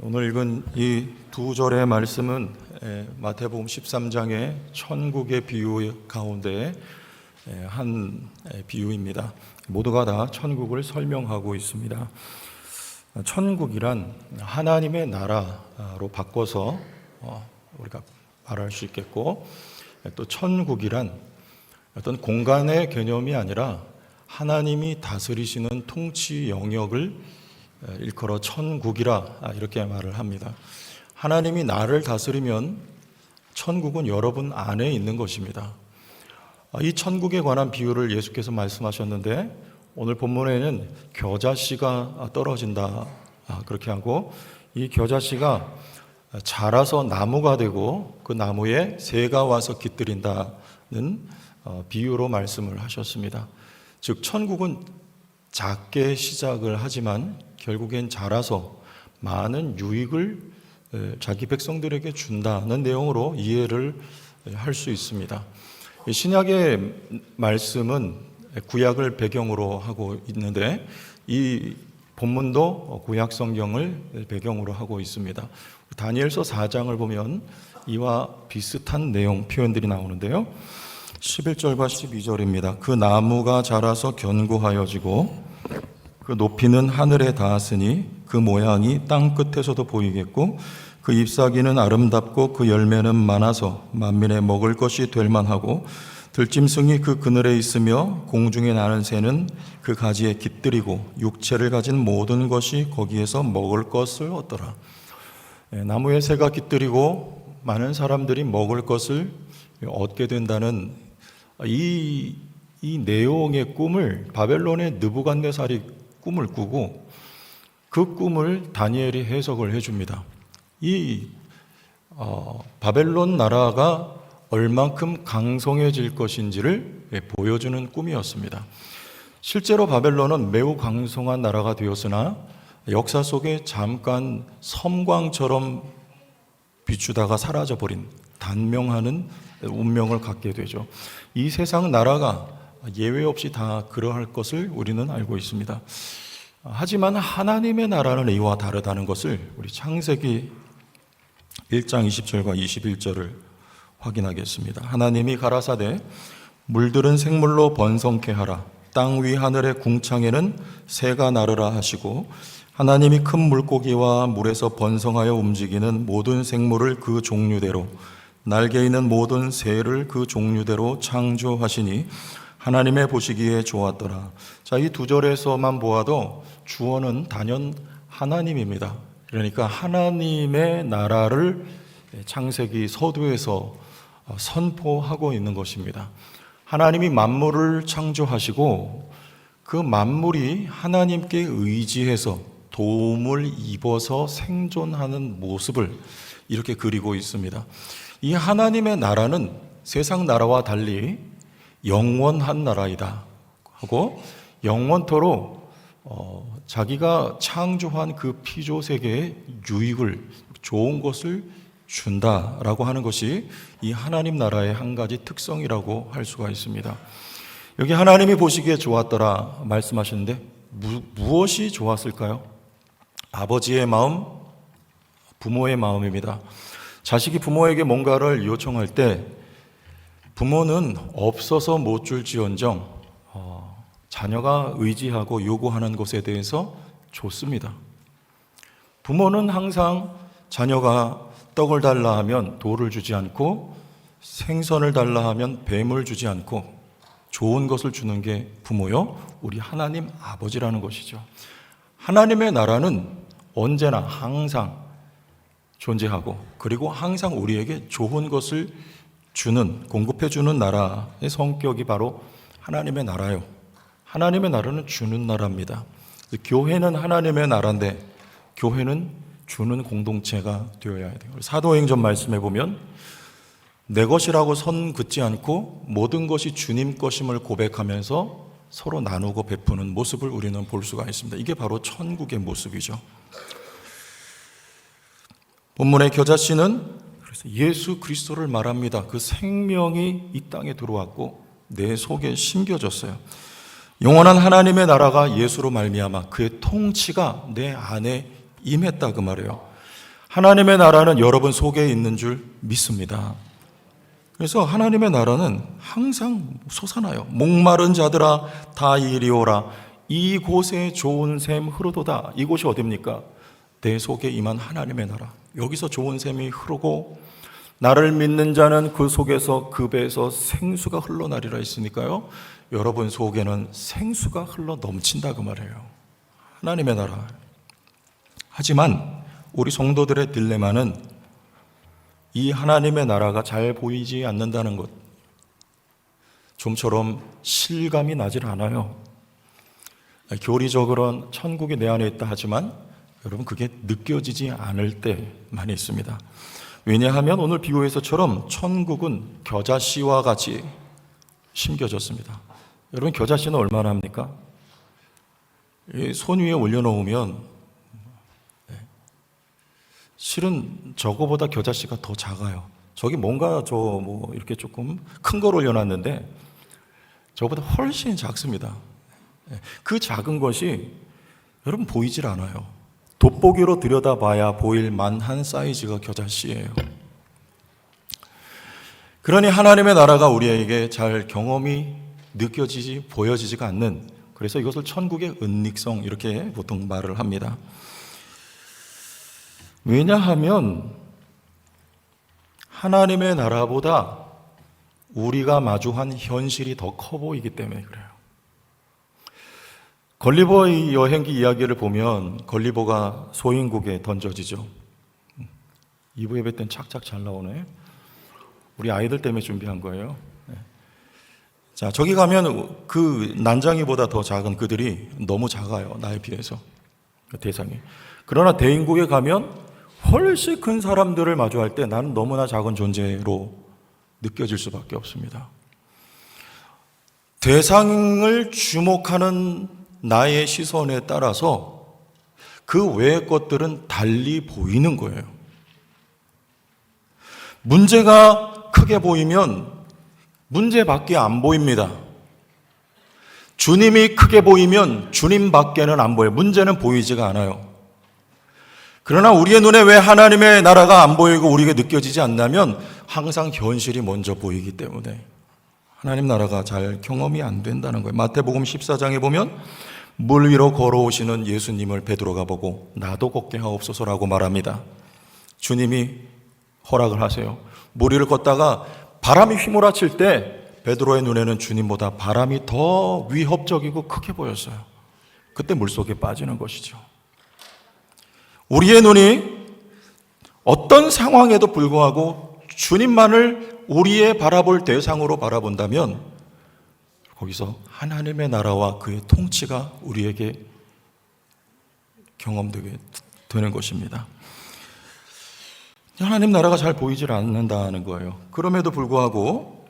오늘 읽은 이 두 절의 말씀은 마태복음 13장의 천국의 비유 가운데 한 비유입니다. 모두가 다 천국을 설명하고 있습니다. 천국이란 하나님의 나라로 바꿔서 우리가 말할 수 있겠고, 또 천국이란 어떤 공간의 개념이 아니라 하나님이 다스리시는 통치 영역을 일컬어 천국이라 이렇게 말을 합니다. 하나님이 나를 다스리면 천국은 여러분 안에 있는 것입니다. 이 천국에 관한 비유를 예수께서 말씀하셨는데, 오늘 본문에는 겨자씨가 떨어진다 그렇게 하고, 이 겨자씨가 자라서 나무가 되고 그 나무에 새가 와서 깃들인다는 비유로 말씀을 하셨습니다. 즉 천국은 작게 시작을 하지만 결국엔 자라서 많은 유익을 자기 백성들에게 준다는 내용으로 이해를 할 수 있습니다. 신약의 말씀은 구약을 배경으로 하고 있는데, 이 본문도 구약 성경을 배경으로 하고 있습니다. 다니엘서 4장을 보면 이와 비슷한 내용 표현들이 나오는데요. 11절과 12절입니다. 그 나무가 자라서 견고하여지고 그 높이는 하늘에 닿았으니 그 모양이 땅 끝에서도 보이겠고, 그 잎사귀는 아름답고 그 열매는 많아서 만민의 먹을 것이 될 만하고, 들짐승이 그 그늘에 있으며 공중에 나는 새는 그 가지에 깃들이고 육체를 가진 모든 것이 거기에서 먹을 것을 얻더라. 나무에 새가 깃들이고 많은 사람들이 먹을 것을 얻게 된다는 이 내용의 꿈을 바벨론의 느부갓네살이 꿈을 꾸고, 그 꿈을 다니엘이 해석을 해줍니다. 이 바벨론 나라가 얼만큼 강성해질 것인지를 보여주는 꿈이었습니다. 실제로 바벨론은 매우 강성한 나라가 되었으나 역사 속에 잠깐 섬광처럼 비추다가 사라져버린 단명하는 운명을 갖게 되죠. 이 세상 나라가 예외 없이 다 그러할 것을 우리는 알고 있습니다. 하지만 하나님의 나라는 이와 다르다는 것을 우리 창세기 1장 20절과 21절을 확인하겠습니다. 하나님이 가라사대 물들은 생물로 번성케 하라. 땅 위 하늘의 궁창에는 새가 나르라 하시고, 하나님이 큰 물고기와 물에서 번성하여 움직이는 모든 생물을 그 종류대로, 날개 있는 모든 새를 그 종류대로 창조하시니 하나님의 보시기에 좋았더라. 자, 이 두 절에서만 보아도 주어는 단연 하나님입니다. 그러니까 하나님의 나라를 창세기 서두에서 선포하고 있는 것입니다. 하나님이 만물을 창조하시고 그 만물이 하나님께 의지해서 도움을 입어서 생존하는 모습을 이렇게 그리고 있습니다. 이 하나님의 나라는 세상 나라와 달리 영원한 나라이다 하고, 영원토록 자기가 창조한 그 피조 세계의 유익을, 좋은 것을 준다라고 하는 것이 이 하나님 나라의 한 가지 특성이라고 할 수가 있습니다. 여기 하나님이 보시기에 좋았더라 말씀하시는데 무엇이 좋았을까요? 아버지의 마음, 부모의 마음입니다. 자식이 부모에게 뭔가를 요청할 때 부모는 없어서 못 줄지언정 자녀가 의지하고 요구하는 것에 대해서 좋습니다. 부모는 항상 자녀가 떡을 달라 하면 돌을 주지 않고, 생선을 달라 하면 뱀을 주지 않고, 좋은 것을 주는 게 부모요, 우리 하나님 아버지라는 것이죠. 하나님의 나라는 언제나 항상 존재하고, 그리고 항상 우리에게 좋은 것을 주는, 공급해주는 나라의 성격이 바로 하나님의 나라요. 하나님의 나라는 주는 나라입니다. 교회는 하나님의 나라인데 교회는 주는 공동체가 되어야 돼요. 사도행전 말씀에 보면 내 것이라고 선 긋지 않고 모든 것이 주님 것임을 고백하면서 서로 나누고 베푸는 모습을 우리는 볼 수가 있습니다. 이게 바로 천국의 모습이죠. 본문의 겨자씨는 그래서 예수 그리스도를 말합니다. 그 생명이 이 땅에 들어왔고 내 속에 심겨졌어요. 영원한 하나님의 나라가 예수로 말미암아 그의 통치가 내 안에 임했다 그 말이에요. 하나님의 나라는 여러분 속에 있는 줄 믿습니다. 그래서 하나님의 나라는 항상 솟아나요. 목마른 자들아 다 이리 오라. 이곳에 좋은 샘 흐르도다. 이곳이 어디입니까? 내 속에 임한 하나님의 나라. 여기서 좋은 샘이 흐르고 나를 믿는 자는 그 속에서 그 배에서 생수가 흘러나리라 했으니까요. 여러분 속에는 생수가 흘러 넘친다 그 말이에요. 하나님의 나라. 하지만 우리 성도들의 딜레마는 이 하나님의 나라가 잘 보이지 않는다는 것. 좀처럼 실감이 나질 않아요. 교리적으로는 천국이 내 안에 있다 하지만 여러분 그게 느껴지지 않을 때 많이 있습니다. 왜냐하면 오늘 비유에서처럼 천국은 겨자씨와 같이 심겨졌습니다. 여러분 겨자씨는 얼마나 합니까? 손 위에 올려놓으면 실은 저거보다 겨자씨가 더 작아요. 저기 뭔가 이렇게 조금 큰 걸 올려놨는데 저보다 훨씬 작습니다. 그 작은 것이 여러분 보이질 않아요. 돋보기로 들여다봐야 보일 만한 사이즈가 겨자씨예요. 그러니 하나님의 나라가 우리에게 잘 경험이 느껴지지 보여지지가 않는, 그래서 이것을 천국의 은닉성 이렇게 보통 말을 합니다. 왜냐하면 하나님의 나라보다 우리가 마주한 현실이 더 커 보이기 때문에 그래요. 걸리버의 여행기 이야기를 보면 걸리버가 소인국에 던져지죠. 2부 예배 때는 착착 잘 나오네. 우리 아이들 때문에 준비한 거예요. 자, 저기 가면 그 난장이보다 더 작은 그들이 너무 작아요. 나에 비해서. 대상이. 그러나 대인국에 가면 훨씬 큰 사람들을 마주할 때 나는 너무나 작은 존재로 느껴질 수밖에 없습니다. 대상을 주목하는 나의 시선에 따라서 그 외의 것들은 달리 보이는 거예요. 문제가 크게 보이면 문제밖에 안 보입니다. 주님이 크게 보이면 주님밖에는 안 보여요. 문제는 보이지가 않아요. 그러나 우리의 눈에 왜 하나님의 나라가 안 보이고 우리에게 느껴지지 않냐면 항상 현실이 먼저 보이기 때문에 하나님 나라가 잘 경험이 안 된다는 거예요. 마태복음 14장에 보면 물 위로 걸어오시는 예수님을 베드로가 보고 나도 걷게 하옵소서라고 말합니다. 주님이 허락을 하세요. 물 위를 걷다가 바람이 휘몰아칠 때 베드로의 눈에는 주님보다 바람이 더 위협적이고 크게 보였어요. 그때 물속에 빠지는 것이죠. 우리의 눈이 어떤 상황에도 불구하고 주님만을 우리의 바라볼 대상으로 바라본다면 거기서 하나님의 나라와 그의 통치가 우리에게 경험되게 되는 것입니다. 하나님 나라가 잘 보이질 않는다는 거예요. 그럼에도 불구하고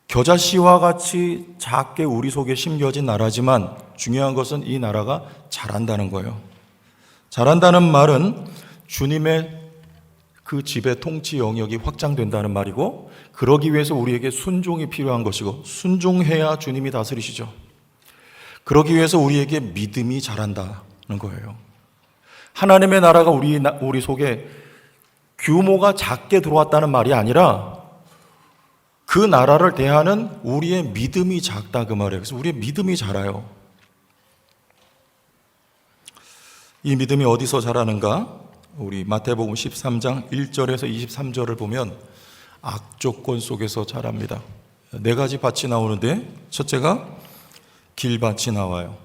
겨자씨와 같이 작게 우리 속에 심겨진 나라지만 중요한 것은 이 나라가 자란다는 거예요. 자란다는 말은 주님의 그 집의 통치 영역이 확장된다는 말이고, 그러기 위해서 우리에게 순종이 필요한 것이고, 순종해야 주님이 다스리시죠. 그러기 위해서 우리에게 믿음이 자란다는 거예요. 하나님의 나라가 우리 속에 규모가 작게 들어왔다는 말이 아니라 그 나라를 대하는 우리의 믿음이 작다 그 말이에요. 그래서 우리의 믿음이 자라요. 이 믿음이 어디서 자라는가? 우리 마태복음 13장 1절에서 23절을 보면 악조건 속에서 자랍니다. 4가지 밭이 나오는데 첫째가 길밭이 나와요.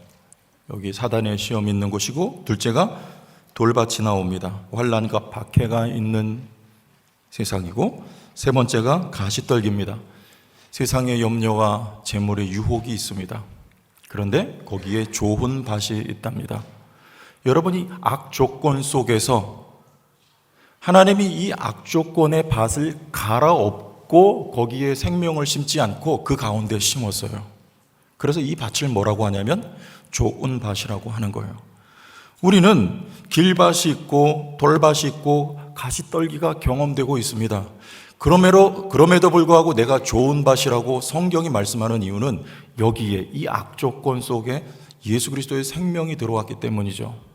여기 사단의 시험이 있는 곳이고, 둘째가 돌밭이 나옵니다. 환난과 박해가 있는 세상이고, 세 번째가 가시떨기입니다. 세상의 염려와 재물의 유혹이 있습니다. 그런데 거기에 좋은 밭이 있답니다. 여러분이 악조건 속에서 하나님이 이 악조건의 밭을 갈아엎고 거기에 생명을 심지 않고 그 가운데 심었어요. 그래서 이 밭을 뭐라고 하냐면 좋은 밭이라고 하는 거예요. 우리는 길밭이 있고 돌밭이 있고 가시떨기가 경험되고 있습니다. 그럼에도 불구하고 내가 좋은 밭이라고 성경이 말씀하는 이유는 여기에 이 악조건 속에 예수 그리스도의 생명이 들어왔기 때문이죠.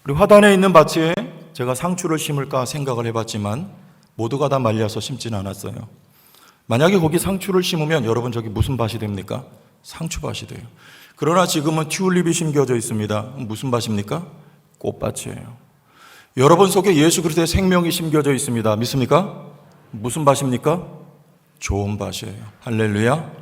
우리 화단에 있는 밭에 제가 상추를 심을까 생각을 해봤지만 모두가 다 말려서 심지는 않았어요. 만약에 거기 상추를 심으면 여러분 저기 무슨 밭이 됩니까? 상추밭이 돼요. 그러나 지금은 튤립이 심겨져 있습니다. 무슨 밭입니까? 꽃밭이에요. 여러분 속에 예수 그리스도의 생명이 심겨져 있습니다. 믿습니까? 무슨 밭입니까? 좋은 밭이에요. 할렐루야.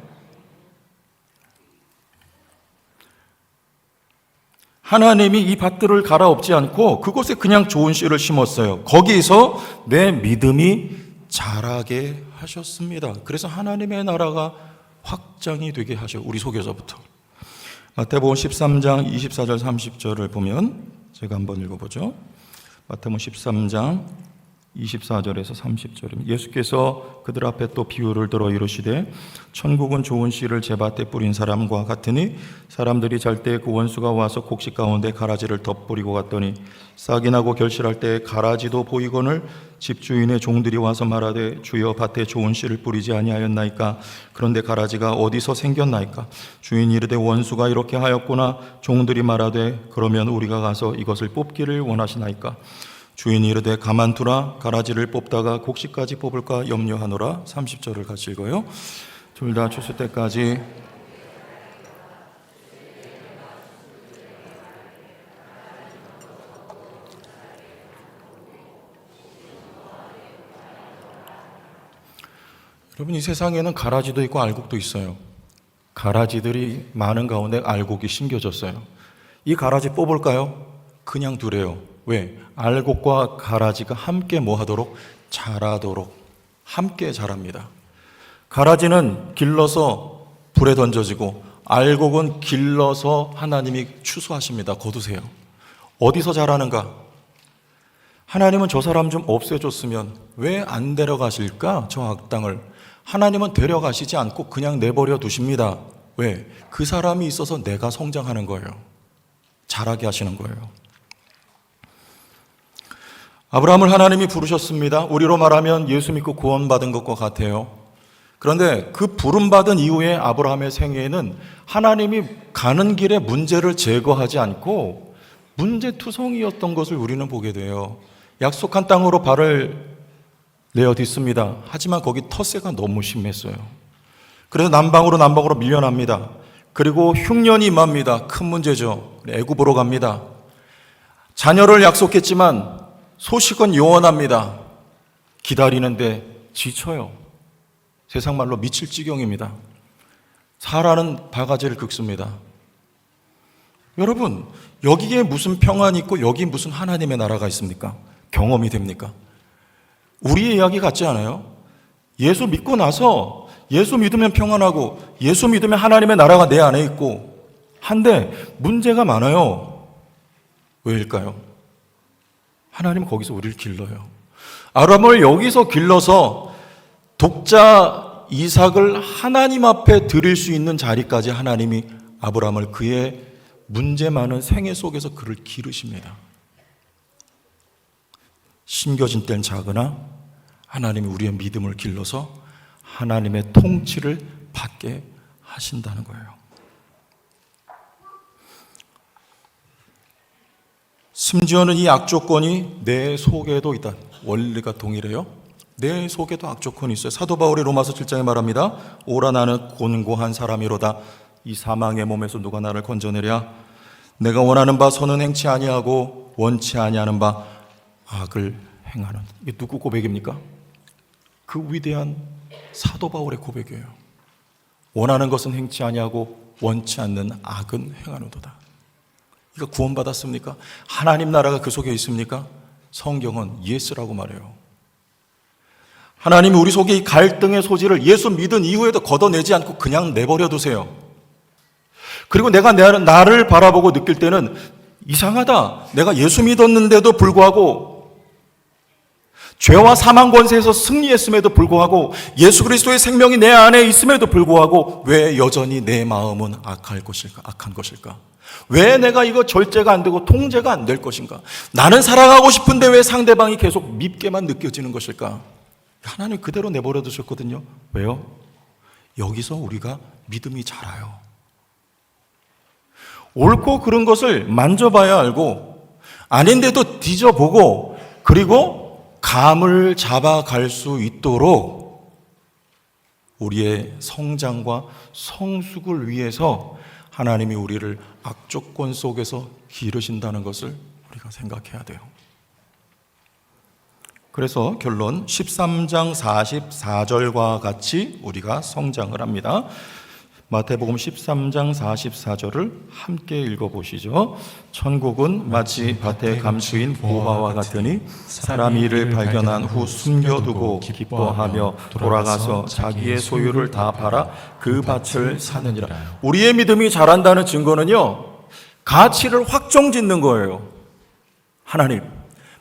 하나님이 이 밭들을 갈아엎지 않고 그곳에 그냥 좋은 씨를 심었어요. 거기서 내 믿음이 자라게 하셨습니다. 그래서 하나님의 나라가 확장이 되게 하셔. 우리 속에서부터. 마태복음 13장 24절 30절을 보면 제가 한번 읽어보죠. 마태복음 13장 24절에서 30절입니다. 예수께서 그들 앞에 또 비유를 들어 이르시되 천국은 좋은 씨를 제 밭에 뿌린 사람과 같으니 사람들이 잘 때 그 원수가 와서 곡식 가운데 가라지를 덧뿌리고 갔더니 싹이 나고 결실할 때 가라지도 보이거늘 집주인의 종들이 와서 말하되 주여 밭에 좋은 씨를 뿌리지 아니하였나이까? 그런데 가라지가 어디서 생겼나이까? 주인이 이르되 원수가 이렇게 하였구나. 종들이 말하되 그러면 우리가 가서 이것을 뽑기를 원하시나이까? 주인이 이르되 가만두라. 가라지를 뽑다가 곡식까지 뽑을까 염려하노라. 30절을 같이 읽어요. 둘 다 추수 때까지. 여러분, 이 세상에는 가라지도 있고 알곡도 있어요. 가라지들이 많은 가운데 알곡이 심겨졌어요. 이 가라지 뽑을까요? 그냥 두래요. 왜? 알곡과 가라지가 함께 뭐 하도록? 자라도록 함께 자랍니다. 가라지는 길러서 불에 던져지고 알곡은 길러서 하나님이 추수하십니다. 거두세요. 어디서 자라는가? 하나님은 저 사람 좀 없애줬으면 왜 안 데려가실까? 저 악당을. 하나님은 데려가시지 않고 그냥 내버려 두십니다. 왜? 그 사람이 있어서 내가 성장하는 거예요. 자라게 하시는 거예요. 아브라함을 하나님이 부르셨습니다. 우리로 말하면 예수 믿고 구원받은 것과 같아요. 그런데 그 부름받은 이후에 아브라함의 생애에는 하나님이 가는 길에 문제를 제거하지 않고 문제투성이었던 것을 우리는 보게 돼요. 약속한 땅으로 발을 내어딛습니다. 하지만 거기 텃세가 너무 심했어요. 그래서 남방으로 밀려납니다. 그리고 흉년이 임합니다. 큰 문제죠. 애굽으로 갑니다. 자녀를 약속했지만 소식은 요원합니다. 기다리는데 지쳐요. 세상 말로 미칠 지경입니다. 사라는 바가지를 긁습니다. 여러분, 여기에 무슨 평안이 있고 여기 무슨 하나님의 나라가 있습니까? 경험이 됩니까? 우리의 이야기 같지 않아요? 예수 믿고 나서 예수 믿으면 평안하고 예수 믿으면 하나님의 나라가 내 안에 있고 한데 문제가 많아요. 왜일까요? 하나님은 거기서 우리를 길러요. 아브라함을 여기서 길러서 독자 이삭을 하나님 앞에 드릴 수 있는 자리까지 하나님이 아브라함을 그의 문제 많은 생애 속에서 그를 기르십니다. 심겨진 때는 작으나 하나님이 우리의 믿음을 길러서 하나님의 통치를 받게 하신다는 거예요. 심지어는 이 악조건이 내 속에도 있다. 원리가 동일해요. 내 속에도 악조건이 있어요. 사도 바울이 로마서 7장에 말합니다. 오라 나는 곤고한 사람이로다. 이 사망의 몸에서 누가 나를 건져내랴. 내가 원하는 바 선은 행치 아니하고 원치 아니하는 바 악을 행하는. 이게 누구 고백입니까? 그 위대한 사도 바울의 고백이에요. 원하는 것은 행치 아니하고 원치 않는 악은 행하노도다. 이거 구원받았습니까? 하나님 나라가 그 속에 있습니까? 성경은 예스라고 말해요. 하나님이 우리 속에 이 갈등의 소지를 예수 믿은 이후에도 걷어내지 않고 그냥 내버려 두세요. 그리고 내가 나를 바라보고 느낄 때는 이상하다. 내가 예수 믿었는데도 불구하고 죄와 사망 권세에서 승리했음에도 불구하고 예수 그리스도의 생명이 내 안에 있음에도 불구하고 왜 여전히 내 마음은 악한 것일까? 왜 내가 이거 절제가 안 되고 통제가 안 될 것인가? 나는 사랑하고 싶은데 왜 상대방이 계속 밉게만 느껴지는 것일까? 하나님 그대로 내버려 두셨거든요. 왜요? 여기서 우리가 믿음이 자라요. 옳고 그른 것을 만져봐야 알고 아닌데도 뒤져보고 그리고 감을 잡아갈 수 있도록 우리의 성장과 성숙을 위해서 하나님이 우리를 악조건 속에서 기르신다는 것을 우리가 생각해야 돼요. 그래서 결론 13장 44절과 같이 우리가 성장을 합니다. 마태복음 13장 44절을 함께 읽어보시죠. 천국은 마치 밭에 감추인 보화와 같으니 사람이 이를 발견한 후 숨겨두고 기뻐하며 돌아가서 자기의 소유를 다 팔아 그 밭을 사느니라. 우리의 믿음이 자란다는 증거는요, 가치를 확정짓는 거예요. 하나님,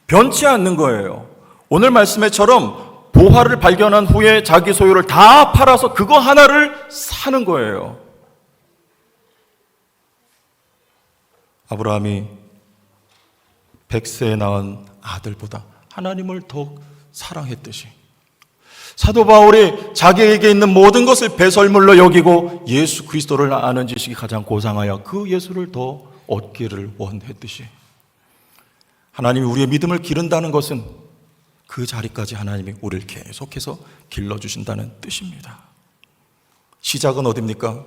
변치 않는 거예요. 오늘 말씀에처럼 보화를 발견한 후에 자기 소유를 다 팔아서 그거 하나를 사는 거예요. 아브라함이 100세에 낳은 아들보다 하나님을 더 사랑했듯이 사도 바울이 자기에게 있는 모든 것을 배설물로 여기고 예수 그리스도를 아는 지식이 가장 고상하여 그 예수를 더 얻기를 원했듯이 하나님이 우리의 믿음을 기른다는 것은 그 자리까지 하나님이 우리를 계속해서 길러주신다는 뜻입니다. 시작은 어디입니까?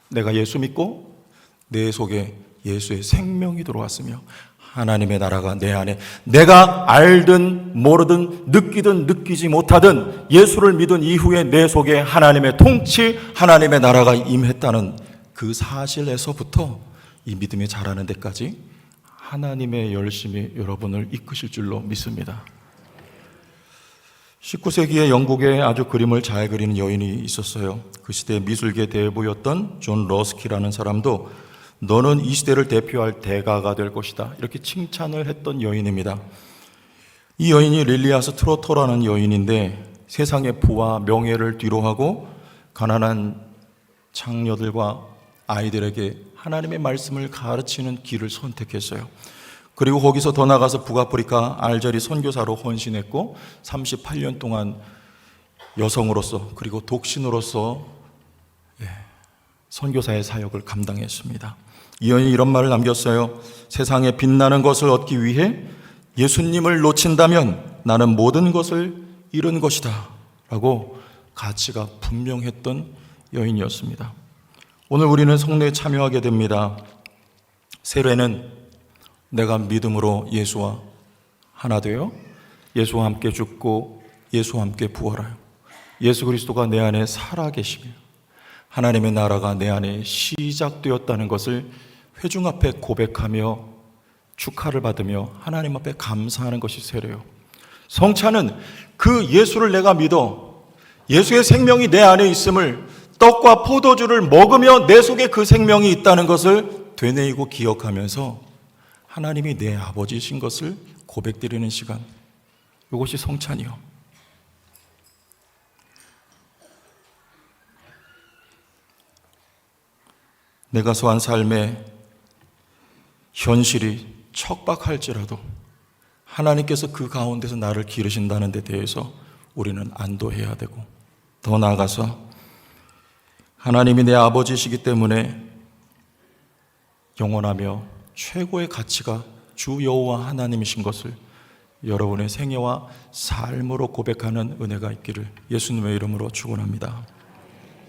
내가 예수 믿고 내 속에 예수의 생명이 들어왔으며 하나님의 나라가 내 안에 내가 알든 모르든 느끼든 느끼지 못하든 예수를 믿은 이후에 내 속에 하나님의 통치, 하나님의 나라가 임했다는 그 사실에서부터 이 믿음이 자라는 데까지 하나님의 열심이 여러분을 이끄실 줄로 믿습니다. 19세기에 영국에 아주 그림을 잘 그리는 여인이 있었어요. 그 시대 미술계 대부였던 존 러스키라는 사람도 너는 이 시대를 대표할 대가가 될 것이다, 이렇게 칭찬을 했던 여인입니다. 이 여인이 릴리아스 트로토라는 여인인데 세상의 부와 명예를 뒤로하고 가난한 창녀들과 아이들에게 하나님의 말씀을 가르치는 길을 선택했어요. 그리고 거기서 더 나가서 북아프리카 알제리 선교사로 헌신했고 38년 동안 여성으로서 그리고 독신으로서 선교사의 사역을 감당했습니다. 이 여인이 이런 말을 남겼어요. 세상에 빛나는 것을 얻기 위해 예수님을 놓친다면 나는 모든 것을 잃은 것이다 라고 가치가 분명했던 여인이었습니다. 오늘 우리는 성례에 참여하게 됩니다. 세례는 내가 믿음으로 예수와 하나 되어 예수와 함께 죽고 예수와 함께 부활하여 예수 그리스도가 내 안에 살아계시며 하나님의 나라가 내 안에 시작되었다는 것을 회중 앞에 고백하며 축하를 받으며 하나님 앞에 감사하는 것이 세례요. 성찬은 그 예수를 내가 믿어 예수의 생명이 내 안에 있음을, 떡과 포도주를 먹으며 내 속에 그 생명이 있다는 것을 되뇌이고 기억하면서 하나님이 내 아버지이신 것을 고백드리는 시간, 이것이 성찬이요. 내가 소한 삶의 현실이 척박할지라도 하나님께서 그 가운데서 나를 기르신다는 데 대해서 우리는 안도해야 되고, 더 나아가서 하나님이 내 아버지이시기 때문에 영원하며 최고의 가치가 주 여호와 하나님이신 것을 여러분의 생애와 삶으로 고백하는 은혜가 있기를 예수님의 이름으로 축원합니다.